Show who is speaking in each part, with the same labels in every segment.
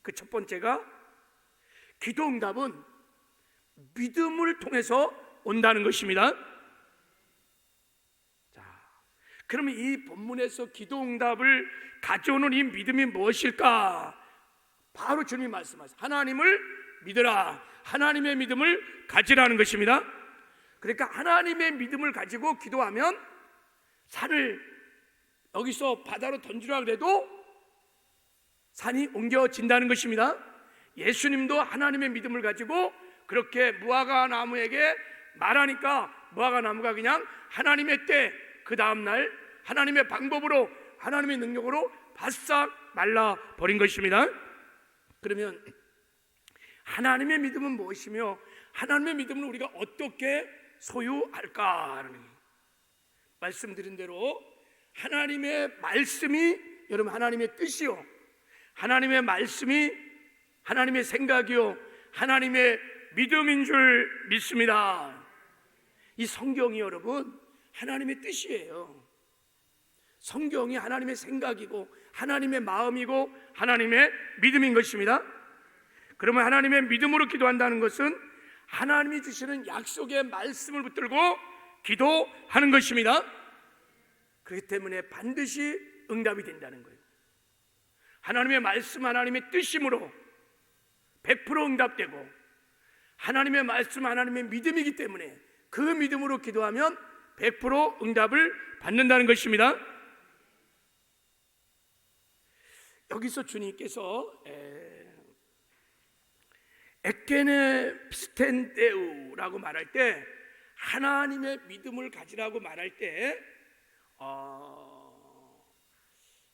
Speaker 1: 그 첫 번째가 기도 응답은 믿음을 통해서 온다는 것입니다. 자, 그러면 이 본문에서 기도 응답을 가져오는 이 믿음이 무엇일까? 바로 주님이 말씀하세요. 하나님을 믿으라. 하나님의 믿음을 가지라는 것입니다. 그러니까 하나님의 믿음을 가지고 기도하면 산을 여기서 바다로 던지라 그래도 산이 옮겨진다는 것입니다. 예수님도 하나님의 믿음을 가지고 그렇게 무화과 나무에게 말하니까 무화과 나무가 그냥 하나님의 때, 그 다음날 하나님의 방법으로, 하나님의 능력으로 바싹 말라버린 것입니다. 그러면 하나님의 믿음은 무엇이며 하나님의 믿음을 우리가 어떻게 소유할까? 말씀드린 대로 하나님의 말씀이 여러분 하나님의 뜻이요, 하나님의 말씀이 하나님의 생각이요, 하나님의 믿음인 줄 믿습니다. 이 성경이 여러분 하나님의 뜻이에요. 성경이 하나님의 생각이고 하나님의 마음이고 하나님의 믿음인 것입니다. 그러면 하나님의 믿음으로 기도한다는 것은 하나님이 주시는 약속의 말씀을 붙들고 기도하는 것입니다. 그렇기 때문에 반드시 응답이 된다는 거예요. 하나님의 말씀, 하나님의 뜻이므로 100% 응답되고, 하나님의 말씀, 하나님의 믿음이기 때문에 그 믿음으로 기도하면 100% 응답을 받는다는 것입니다. 여기서 주님께서 에케네스텐데우라고 말할 때, 하나님의 믿음을 가지라고 말할 때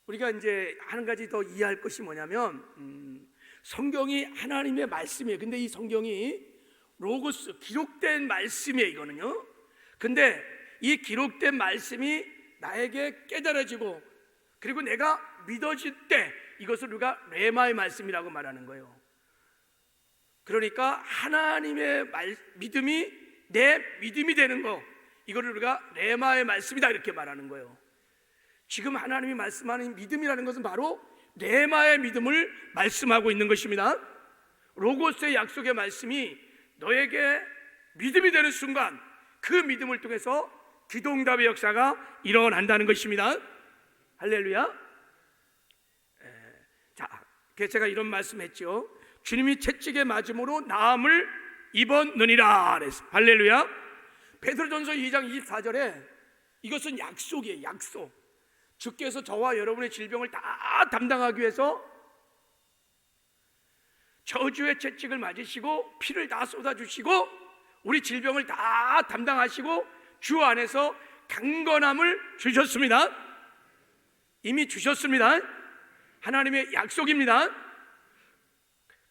Speaker 1: 우리가 이제 한 가지 더 이해할 것이 뭐냐면 성경이 하나님의 말씀이에요. 근데 이 성경이 로고스, 기록된 말씀이에요, 이거는요. 근데 이 기록된 말씀이 나에게 깨달아지고 그리고 내가 믿어질 때 이것을 우리가 레마의 말씀이라고 말하는 거예요. 그러니까 하나님의 믿음이 내 믿음이 되는 거, 이거를 우리가 레마의 말씀이다 이렇게 말하는 거예요. 지금 하나님이 말씀하는 믿음이라는 것은 바로 레마의 믿음을 말씀하고 있는 것입니다. 로고스의 약속의 말씀이 너에게 믿음이 되는 순간 그 믿음을 통해서 기도응답의 역사가 일어난다는 것입니다. 할렐루야. 자, 제가 이런 말씀했죠. 주님이 채찍에 맞음으로 나음을 입었느니라 그랬어요. 할렐루야. 베드로전서 2장 24절에 이것은 약속이에요. 약속. 주께서 저와 여러분의 질병을 다 담당하기 위해서 저주의 채찍을 맞으시고 피를 다 쏟아주시고 우리 질병을 다 담당하시고 주 안에서 강건함을 주셨습니다. 이미 주셨습니다. 하나님의 약속입니다.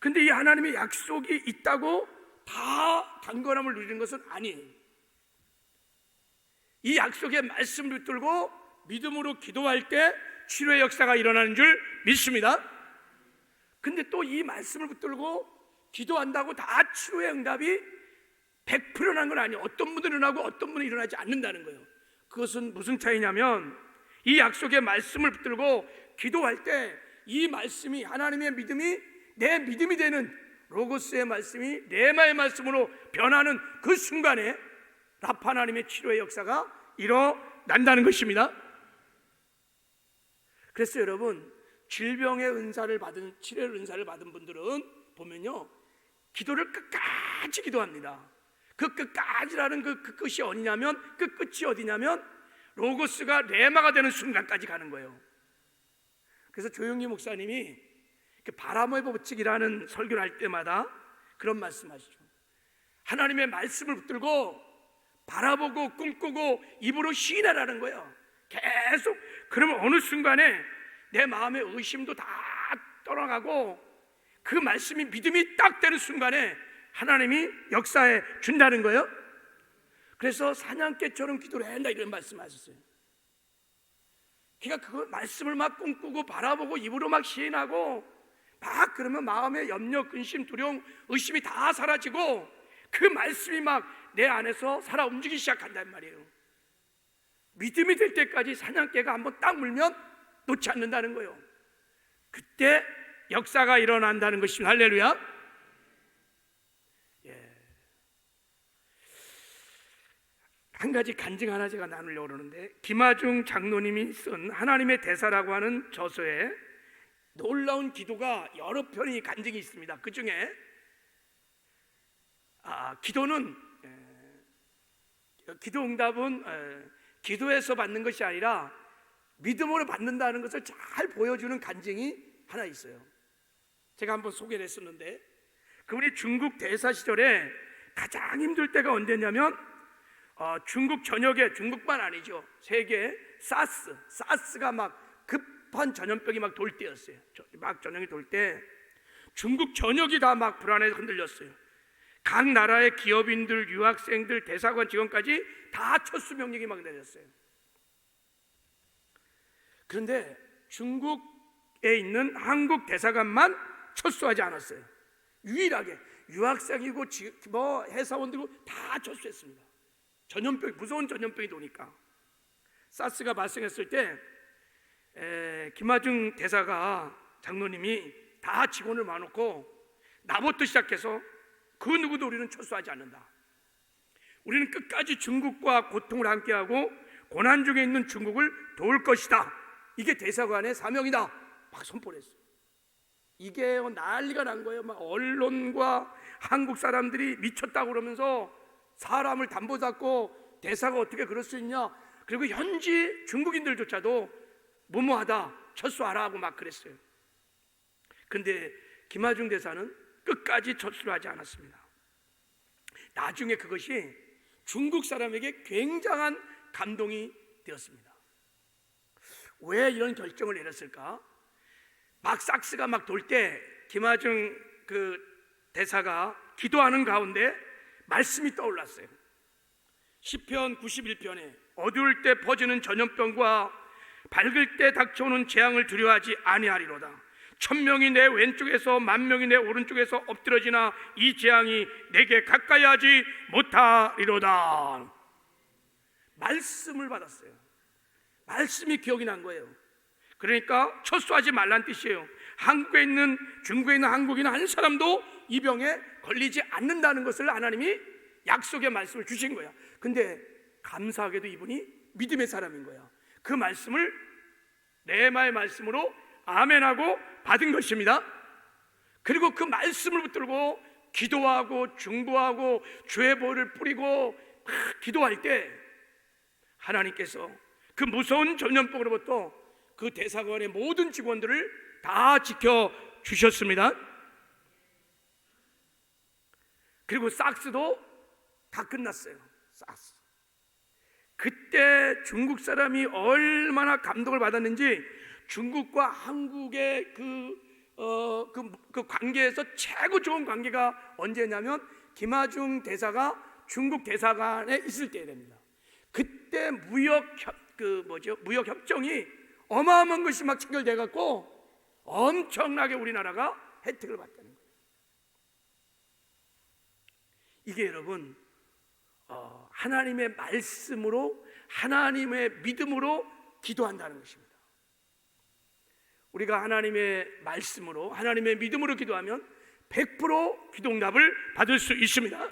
Speaker 1: 근데 이 하나님의 약속이 있다고 다 강건함을 누리는 것은 아니에요. 이 약속의 말씀을 붙들고 믿음으로 기도할 때 치료의 역사가 일어나는 줄 믿습니다. 근데 또 이 말씀을 붙들고 기도한다고 다 치료의 응답이 100% 일어나는 건 아니에요. 어떤 분들은 일어나고 어떤 분은 일어나지 않는다는 거예요. 그것은 무슨 차이냐면 이 약속의 말씀을 붙들고 기도할 때 이 말씀이, 하나님의 믿음이 내 믿음이 되는 로고스의 말씀이 레마의 말씀으로 변하는 그 순간에 라파 하나님의 치료의 역사가 일어난다는 것입니다. 그래서 여러분, 질병의 은사를 받은, 치료의 은사를 받은 분들은 보면요, 기도를 끝까지 기도합니다. 그 끝까지라는 그 끝이 어디냐면, 그 끝이 어디냐면 로고스가 레마가 되는 순간까지 가는 거예요. 그래서 조용기 목사님이 바람의 법칙이라는 설교를 할 때마다 그런 말씀하시죠. 하나님의 말씀을 붙들고 바라보고 꿈꾸고 입으로 시인하라는 거예요. 계속. 그러면 어느 순간에 내 마음의 의심도 다 떠나가고 그 말씀이 믿음이 딱 되는 순간에 하나님이 역사해 준다는 거예요. 그래서 사냥개처럼 기도를 해야 한다 이런 말씀하셨어요. 그러니까 그 말씀을 막 꿈꾸고 바라보고 입으로 막 시인하고 막 그러면 마음의 염려, 근심, 두려움, 의심이 다 사라지고 그 말씀이 막 내 안에서 살아 움직이기 시작한단 말이에요. 믿음이 될 때까지 사냥개가 한번 딱 물면 놓지 않는다는 거예요. 그때 역사가 일어난다는 것입니다. 할렐루야. 한 가지 간증 하나 제가 나누려고 그러는데, 김하중 장로님이 쓴 하나님의 대사라고 하는 저서에 놀라운 기도가 여러 편의 간증이 있습니다. 그 중에 기도는 기도 응답은 기도에서 받는 것이 아니라 믿음으로 받는다는 것을 잘 보여주는 간증이 하나 있어요. 제가 한번 소개를 했었는데, 그분이 중국 대사 시절에 가장 힘들 때가 언제냐면 중국 전역에, 중국만 아니죠, 세계 사스가 막 급한 전염병이 막 돌 때였어요. 막 전염이 돌 때 중국 전역이 다 막 불안해서 흔들렸어요. 각 나라의 기업인들, 유학생들, 대사관 직원까지 다 철수 명령이 막 내렸어요. 그런데 중국에 있는 한국 대사관만 철수하지 않았어요. 유일하게 유학생이고 뭐 회사원들이고 다 철수했습니다. 전염병, 무서운 전염병이 도니까. 사스가 발생했을 때 김하중 대사가, 장로님이 다 직원을 모아놓고 나부터 시작해서 그 누구도 우리는 철수하지 않는다. 우리는 끝까지 중국과 고통을 함께하고 고난 중에 있는 중국을 도울 것이다. 이게 대사관의 사명이다. 막 선포를 했어요. 이게 난리가 난 거예요. 막 언론과 한국 사람들이 미쳤다고 그러면서 사람을 담보 잡고 대사가 어떻게 그럴 수 있냐, 그리고 현지 중국인들조차도 무모하다, 철수하라 하고 막 그랬어요. 그런데 김하중 대사는 끝까지 철수를 하지 않았습니다. 나중에 그것이 중국 사람에게 굉장한 감동이 되었습니다. 왜 이런 결정을 내렸을까? 막 사스가 막 돌 때 김하중 그 대사가 기도하는 가운데 말씀이 떠올랐어요. 시편 91편에 어두울 때 퍼지는 전염병과 밝을 때 닥쳐오는 재앙을 두려워하지 아니하리로다. 1000명이 내 왼쪽에서 10,000명이 내 오른쪽에서 엎드러지나 이 재앙이 내게 가까이 하지 못하리로다. 말씀을 받았어요. 말씀이 기억이 난 거예요. 그러니까 철수하지 말란 뜻이에요. 한국에 있는, 중국에 있는 한국인 한 사람도 이 병에 걸리지 않는다는 것을 하나님이 약속의 말씀을 주신 거야. 근데 감사하게도 이분이 믿음의 사람인 거야. 그 말씀을 레마의 말씀으로 아멘하고 받은 것입니다. 그리고 그 말씀을 붙들고 기도하고 중보하고 주의 보혈을 뿌리고 막 기도할 때 하나님께서 그 무서운 전염병으로부터 그 대사관의 모든 직원들을 다 지켜주셨습니다. 그리고 사스도 다 끝났어요. 사스. 그때 중국 사람이 얼마나 감동을 받았는지, 중국과 한국의 그 관계에서 최고 좋은 관계가 언제냐면 김하중 대사가 중국 대사관에 있을 때입니다. 그때 무역 협정이 어마어마한 것이 막 체결돼 갖고 엄청나게 우리나라가 혜택을 받다는 거예요. 이게 여러분 하나님의 말씀으로, 하나님의 믿음으로 기도한다는 것입니다. 우리가 하나님의 말씀으로, 하나님의 믿음으로 기도하면 100% 기도응답을 받을 수 있습니다.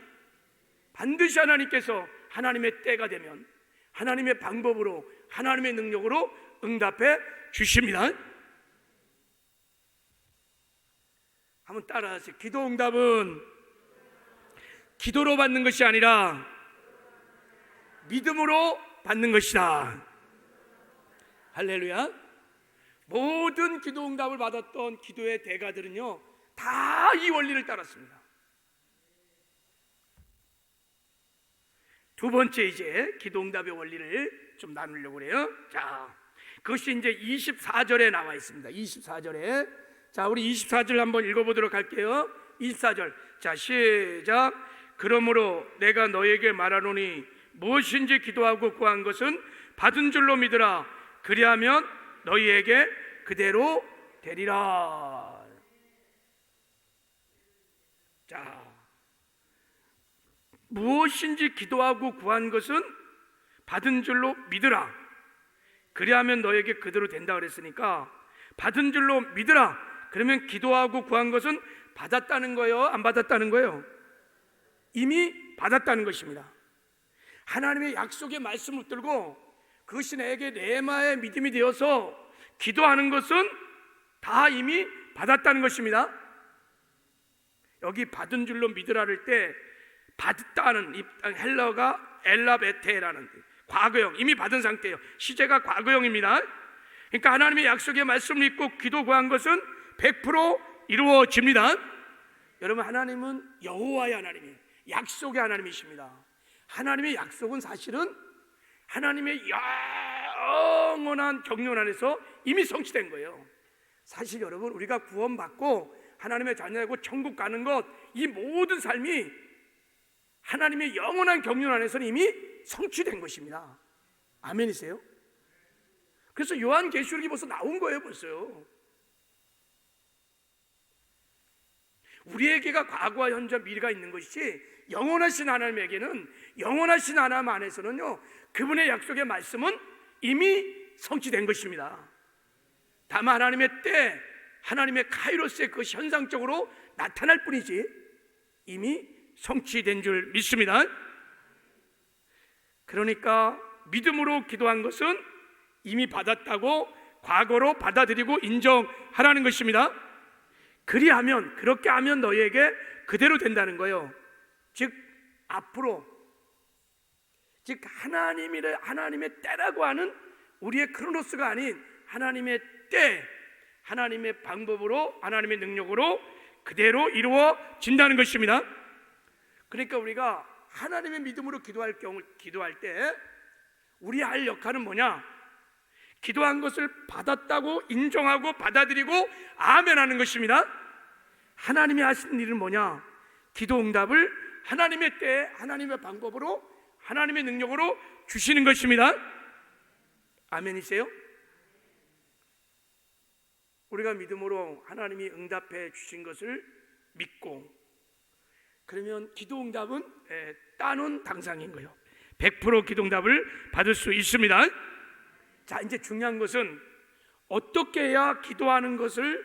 Speaker 1: 반드시 하나님께서 하나님의 때가 되면 하나님의 방법으로, 하나님의 능력으로 응답해 주십니다. 한번 따라하세요. 기도응답은 기도로 받는 것이 아니라 믿음으로 받는 것이다. 할렐루야. 모든 기도응답을 받았던 기도의 대가들은요, 다 이 원리를 따랐습니다. 두 번째, 이제 기도응답의 원리를 좀 나누려고 그래요. 자, 그것이 이제 24절에 나와 있습니다. 24절에. 자, 우리 24절 한번 읽어보도록 할게요. 24절. 자, 시작. 그러므로 내가 너에게 말하노니 무엇인지 기도하고 구한 것은 받은 줄로 믿으라. 그리하면 너희에게 그대로 되리라. 자, 무엇인지 기도하고 구한 것은 받은 줄로 믿으라. 그리하면 너에게 그대로 된다 그랬으니까 받은 줄로 믿으라. 그러면 기도하고 구한 것은 받았다는 거예요? 안 받았다는 거예요? 이미 받았다는 것입니다. 하나님의 약속의 말씀을 붙들고 그것이 내게 레마의 믿음이 되어서 기도하는 것은 다 이미 받았다는 것입니다. 여기 받은 줄로 믿으라를 때 받았다는 이 헬러가 엘라베테라는 과거형, 이미 받은 상태예요. 시제가 과거형입니다. 그러니까 하나님의 약속의 말씀을 믿고 기도 구한 것은 100% 이루어집니다. 여러분, 하나님은 여호와의 하나님이에요. 약속의 하나님이십니다. 하나님의 약속은 사실은 하나님의 영원한 경륜 안에서 이미 성취된 거예요. 사실 여러분, 우리가 구원받고 하나님의 자녀되고 천국 가는 것, 이 모든 삶이 하나님의 영원한 경륜 안에서는 이미 성취된 것입니다. 아멘이세요? 그래서 요한계시록이 벌써 나온 거예요. 벌써요. 우리에게가 과거와 현재 미래가 있는 것이지, 영원하신 하나님에게는, 영원하신 하나님 안에서는요, 그분의 약속의 말씀은 이미 성취된 것입니다. 다만 하나님의 때, 하나님의 카이로스의 그 현상적으로 나타날 뿐이지 이미 성취된 줄 믿습니다. 그러니까 믿음으로 기도한 것은 이미 받았다고 과거로 받아들이고 인정하라는 것입니다. 그리하면, 그렇게 하면 너희에게 그대로 된다는 거예요. 즉 앞으로, 즉 하나님의 때라고 하는 우리의 크로노스가 아닌 하나님의 때, 하나님의 방법으로, 하나님의 능력으로 그대로 이루어진다는 것입니다. 그러니까 우리가 하나님의 믿음으로 기도할 때 우리 할 역할은 뭐냐? 기도한 것을 받았다고 인정하고 받아들이고 아멘하는 것입니다. 하나님이 하시는 일은 뭐냐? 기도 응답을 하나님의 때에, 하나님의 방법으로, 하나님의 능력으로 주시는 것입니다. 아멘이세요? 우리가 믿음으로 하나님이 응답해 주신 것을 믿고, 그러면 기도 응답은 따놓은 당상인 거예요. 100% 기도 응답을 받을 수 있습니다. 자, 이제 중요한 것은 어떻게 해야 기도하는 것을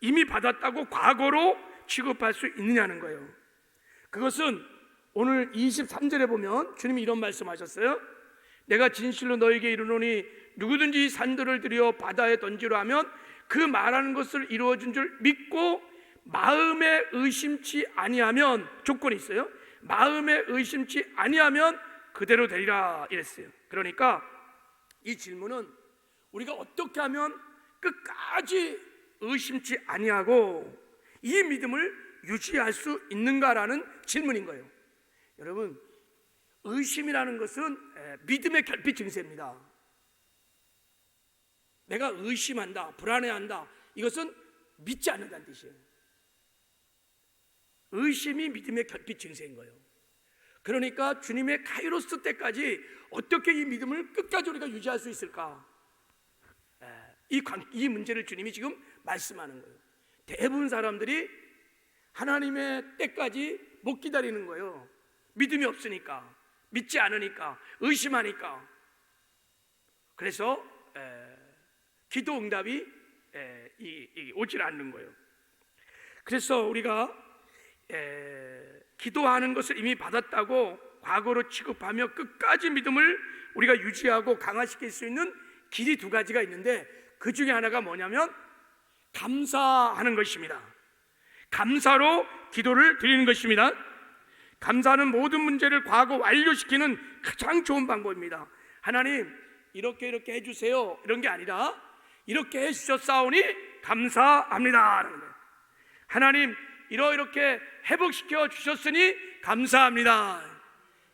Speaker 1: 이미 받았다고 과거로 취급할 수 있느냐는 거예요. 그것은 오늘 23절에 보면 주님이 이런 말씀하셨어요. 내가 진실로 너에게 이르노니 누구든지 산들을 들여 바다에 던지려 하면 그 말하는 것을 이루어진 줄 믿고 마음에 의심치 아니하면, 조건이 있어요. 마음에 의심치 아니하면 그대로 되리라 이랬어요. 그러니까 이 질문은 우리가 어떻게 하면 끝까지 의심치 아니하고 이 믿음을 유지할 수 있는가라는 질문인 거예요. 여러분, 의심이라는 것은 믿음의 결핍 증세입니다. 내가 의심한다, 불안해한다, 이것은 믿지 않는다는 뜻이에요. 의심이 믿음의 결핍 증세인 거예요. 그러니까 주님의 카이로스 때까지 어떻게 이 믿음을 끝까지 우리가 유지할 수 있을까? 이 문제를 주님이 지금 말씀하는 거예요. 대부분 사람들이 하나님의 때까지 못 기다리는 거예요. 믿음이 없으니까, 믿지 않으니까, 의심하니까. 그래서 기도 응답이 오질 않는 거예요. 그래서 우리가 기도하는 것을 이미 받았다고 과거로 취급하며 끝까지 믿음을 우리가 유지하고 강화시킬 수 있는 길이 두 가지가 있는데, 그 중에 하나가 뭐냐면 감사하는 것입니다. 감사로 기도를 드리는 것입니다. 감사는 모든 문제를 과거 완료시키는 가장 좋은 방법입니다. 하나님, 이렇게 해주세요, 이런 게 아니라 이렇게 해주셨사오니 감사합니다. 하나님, 이렇게 회복시켜 주셨으니 감사합니다.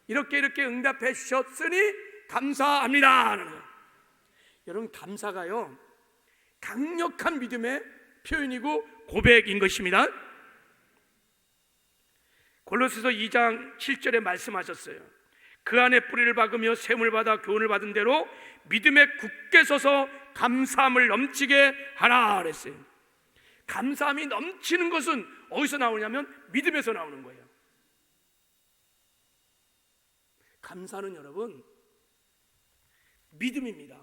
Speaker 1: 이렇게 응답해 주셨으니 감사합니다. 여러분, 감사가요, 강력한 믿음의 표현이고 고백인 것입니다. 골로새서 2장 7절에 말씀하셨어요. 그 안에 뿌리를 박으며 샘을 받아 교훈을 받은 대로 믿음에 굳게 서서 감사함을 넘치게 하라 그랬어요. 감사함이 넘치는 것은 어디서 나오냐면 믿음에서 나오는 거예요. 감사는 여러분 믿음입니다.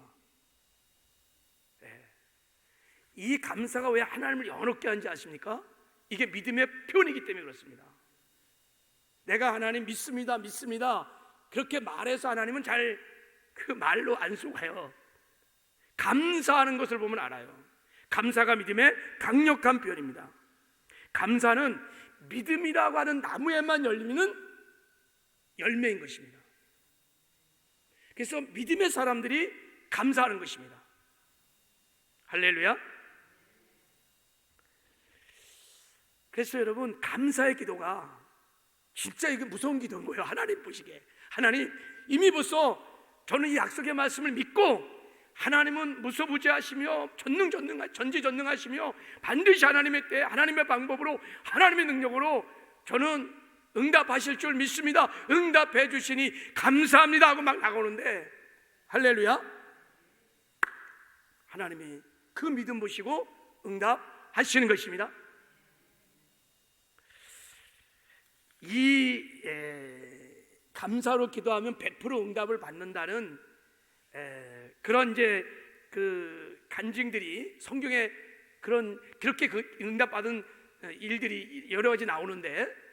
Speaker 1: 이 감사가 왜 하나님을 영원롭게 하는지 아십니까? 이게 믿음의 표현이기 때문에 그렇습니다. 내가 하나님 믿습니다, 믿습니다 그렇게 말해서 하나님은 잘 그 말로 안 속아요. 감사하는 것을 보면 알아요. 감사가 믿음의 강력한 표현입니다. 감사는 믿음이라고 하는 나무에만 열리는 열매인 것입니다. 그래서 믿음의 사람들이 감사하는 것입니다. 할렐루야. 그래서 여러분, 감사의 기도가 진짜 이게 무서운 기도인 거예요. 하나님 보시기에 하나님 이미 벌써 저는 이 약속의 말씀을 믿고 하나님은 무소부재하시며 전지전능하시며 반드시 하나님의 때 하나님의 방법으로 하나님의 능력으로 저는 응답하실 줄 믿습니다. 응답해 주시니 감사합니다 하고 막 나가오는데, 할렐루야, 하나님이 그 믿음 보시고 응답하시는 것입니다. 이 감사로 기도하면 100% 응답을 받는다는 그런 이제 그 간증들이 성경에 그렇게 그 응답받은 일들이 여러 가지 나오는데,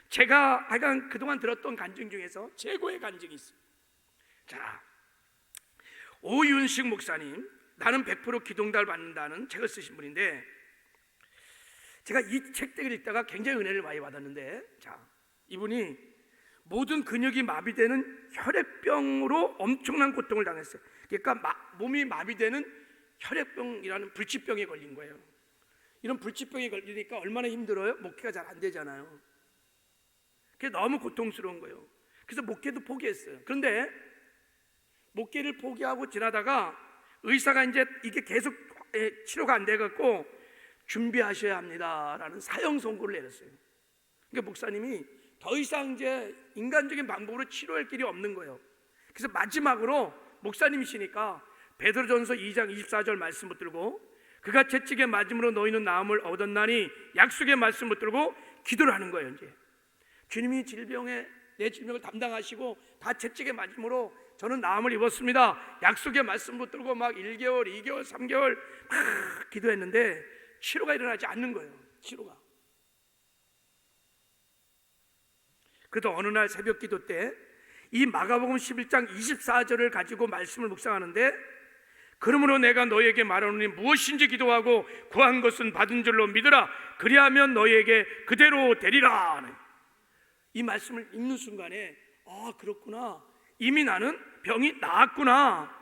Speaker 1: 제가 하여간 그동안 들었던 간증 중에서 최고의 간증이 있습니다. 자, 오윤식 목사님, 나는 100% 기도응답을 받는다는 책을 쓰신 분인데, 제가 이 책들을 읽다가 굉장히 은혜를 많이 받았는데, 자, 이분이 모든 근육이 마비되는 혈액병으로 엄청난 고통을 당했어요. 그러니까 몸이 마비되는 혈액병이라는 불치병에 걸린 거예요. 이런 불치병에 걸리니까 얼마나 힘들어요? 목회가 잘 안 되잖아요. 그게 너무 고통스러운 거예요. 그래서 목회도 포기했어요. 그런데 목회를 포기하고 지나다가 의사가 이제 이게 계속 치료가 안 돼갖고 준비하셔야 합니다라는 사형 선고를 내렸어요. 그러니까 목사님이 더 이상 이제 인간적인 방법으로 치료할 길이 없는 거예요. 그래서 마지막으로 목사님이시니까 베드로전서 2장 24절 말씀 붙들고, 그가 채찍에 맞음으로 너희는 나음을 얻었나니 약속의 말씀 붙들고 기도를 하는 거예요. 이제 주님이 내 질병을 담당하시고 다 채찍에 맞음으로 저는 나음을 입었습니다. 약속의 말씀 붙들고 막 1개월, 2개월, 3개월 막 기도했는데 치료가 일어나지 않는 거예요. 치료가. 그래도 어느 날 새벽 기도 때 이 마가복음 11장 24절을 가지고 말씀을 묵상하는데, 그러므로 내가 너희에게 말하노니 무엇인지 기도하고 구한 것은 받은 줄로 믿으라. 그리하면 너희에게 그대로 되리라. 이 말씀을 읽는 순간에 아, 그렇구나, 이미 나는 병이 나았구나.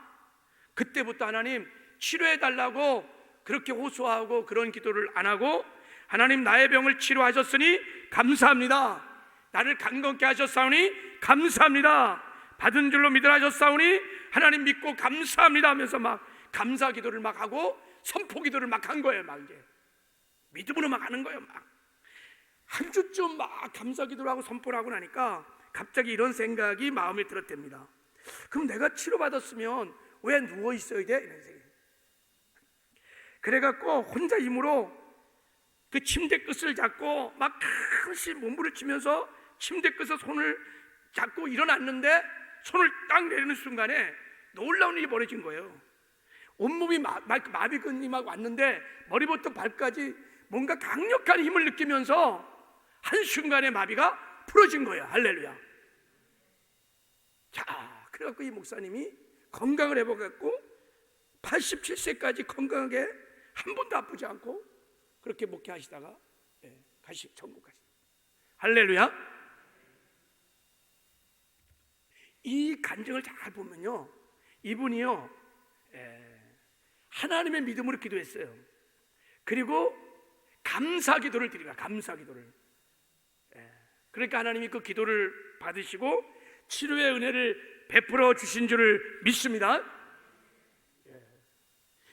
Speaker 1: 그때부터 하나님 치료해달라고 그렇게 호소하고 그런 기도를 안 하고, 하나님 나의 병을 치료하셨으니 감사합니다. 나를 강건케 하셨사오니 감사합니다. 받은 줄로 믿으라 하셨사오니 하나님 믿고 감사합니다 하면서 막 감사 기도를 막 하고 선포 기도를 막 한 거예요. 막 이제 믿음으로 막 하는 거예요. 막 한 주쯤 막 감사 기도를 하고 선포를 하고 나니까 갑자기 이런 생각이 마음에 들었답니다. 그럼 내가 치료받았으면 왜 누워 있어야 돼? 이런 생각. 그래갖고 혼자 힘으로 그 침대 끝을 잡고 막 큰시 몸부림치면서 침대 끝에 손을 잡고 일어났는데, 손을 딱 내리는 순간에 놀라운 일이 벌어진 거예요. 온몸이 마비근이 막 왔는데 머리부터 발까지 뭔가 강력한 힘을 느끼면서 한순간에 마비가 풀어진 거예요. 할렐루야. 자, 그래갖고 이 목사님이 건강을 회복했고 87세까지 건강하게 한 번도 아프지 않고 그렇게 목회하시다가 천국 가시다. 할렐루야. 이 간증을 잘 보면요, 이분이요 하나님의 믿음으로 기도했어요. 그리고 감사 기도를 드리라. 감사 기도를. 그러니까 하나님이 그 기도를 받으시고 치료의 은혜를 베풀어 주신 줄을 믿습니다.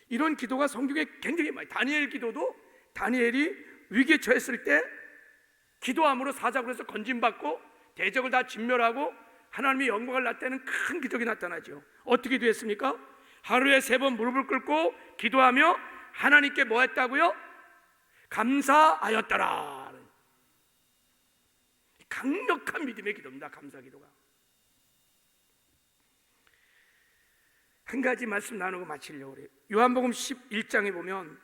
Speaker 1: 이런 기도가 성경에 굉장히 많아요. 다니엘 기도도 다니엘이 위기에 처했을 때 기도함으로 사자굴에서 건짐받고 대적을 다 진멸하고 하나님의 영광을 나타내는 큰 기적이 나타나죠. 어떻게 기도했습니까? 하루에 3번 무릎을 꿇고 기도하며 하나님께 뭐 했다고요? 감사하였더라. 강력한 믿음의 기도입니다. 감사 기도가. 한 가지 말씀 나누고 마치려고 그래요. 요한복음 11장에 보면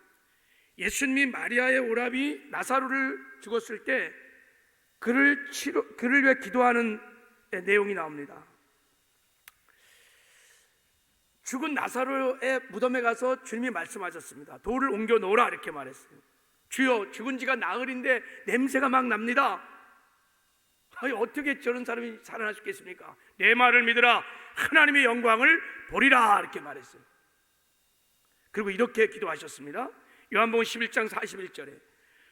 Speaker 1: 예수님이 마리아의 오라비 나사로를 죽었을 때 그를 위해 기도하는 내용이 나옵니다. 죽은 나사로의 무덤에 가서 주님이 말씀하셨습니다. 돌을 옮겨 놓으라 이렇게 말했어요. 주여, 죽은 지가 나흘인데 냄새가 막 납니다. 아니, 어떻게 저런 사람이 살아날 수 있겠습니까? 내 말을 믿으라, 하나님의 영광을 보리라 이렇게 말했어요. 그리고 이렇게 기도하셨습니다. 요한복음 11장 41절에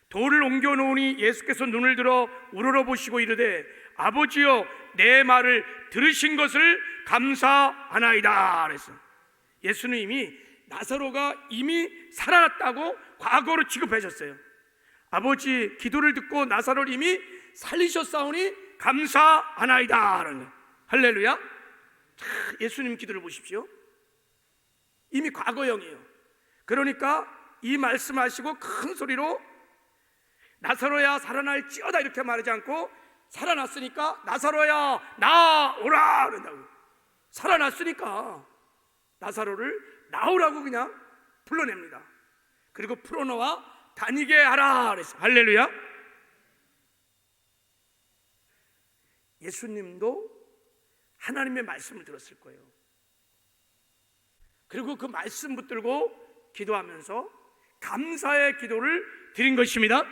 Speaker 1: 돌을 옮겨 놓으니 예수께서 눈을 들어 우러러보시고 이르되 아버지여, 내 말을 들으신 것을 감사하나이다 그랬어요. 예수님이 나사로가 이미 살아났다고 과거로 취급하셨어요. 아버지 기도를 듣고 나사로를 이미 살리셨사오니 감사하나이다. 할렐루야. 예수님 기도를 보십시오. 이미 과거형이에요. 그러니까 이 말씀하시고 큰 소리로 나사로야 살아날지어다 이렇게 말하지 않고 살아났으니까 나사로야 나오라 그런다고. 살아났으니까 나사로를 나오라고 그냥 불러냅니다. 그리고 풀어놓아 다니게 하라 그랬어. 할렐루야. 예수님도 하나님의 말씀을 들었을 거예요. 그리고 그 말씀 붙들고 기도하면서 감사의 기도를 드린 것입니다.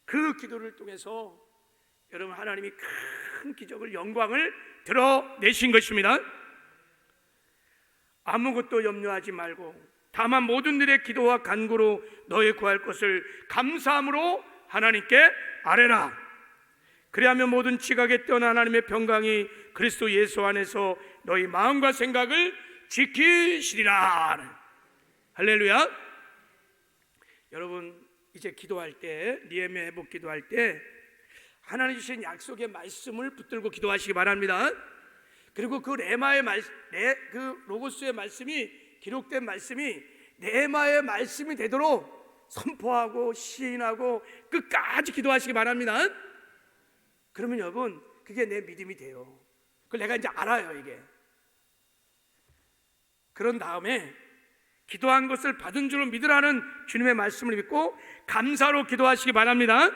Speaker 1: 그 기도를 통해서 여러분 하나님이 큰 기적을, 영광을 드러내신 것입니다. 아무것도 염려하지 말고 다만 모든 일의 기도와 간구로 너희 구할 것을 감사함으로 하나님께 아뢰라. 그리하면 모든 지각에 뛰어난 하나님의 평강이 그리스도 예수 안에서 너희 마음과 생각을 지키시리라. 할렐루야. 여러분 이제 기도할 때, 니에미야 회복 기도할 때 하나님 주신 약속의 말씀을 붙들고 기도하시기 바랍니다. 그리고 그 레마의 그 로고스의 말씀이, 기록된 말씀이 레마의 말씀이 되도록 선포하고 시인하고 끝까지 기도하시기 바랍니다. 그러면 여러분 그게 내 믿음이 돼요. 그걸 내가 이제 알아요. 이게 그런 다음에 기도한 것을 받은 줄로 믿으라는 주님의 말씀을 믿고 감사로 기도하시기 바랍니다.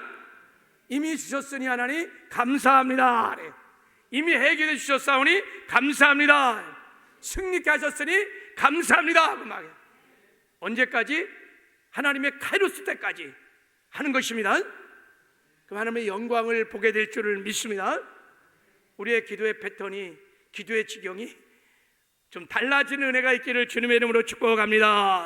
Speaker 1: 이미 주셨으니 하나님 감사합니다. 이미 해결해 주셨사오니 감사합니다. 승리케 하셨으니 감사합니다. 그 말이에요. 언제까지? 하나님의 카이로스 때까지 하는 것입니다. 그 하나님의 영광을 보게 될 줄을 믿습니다. 우리의 기도의 패턴이, 기도의 지경이 좀 달라지는 은혜가 있기를 주님의 이름으로 축복합니다.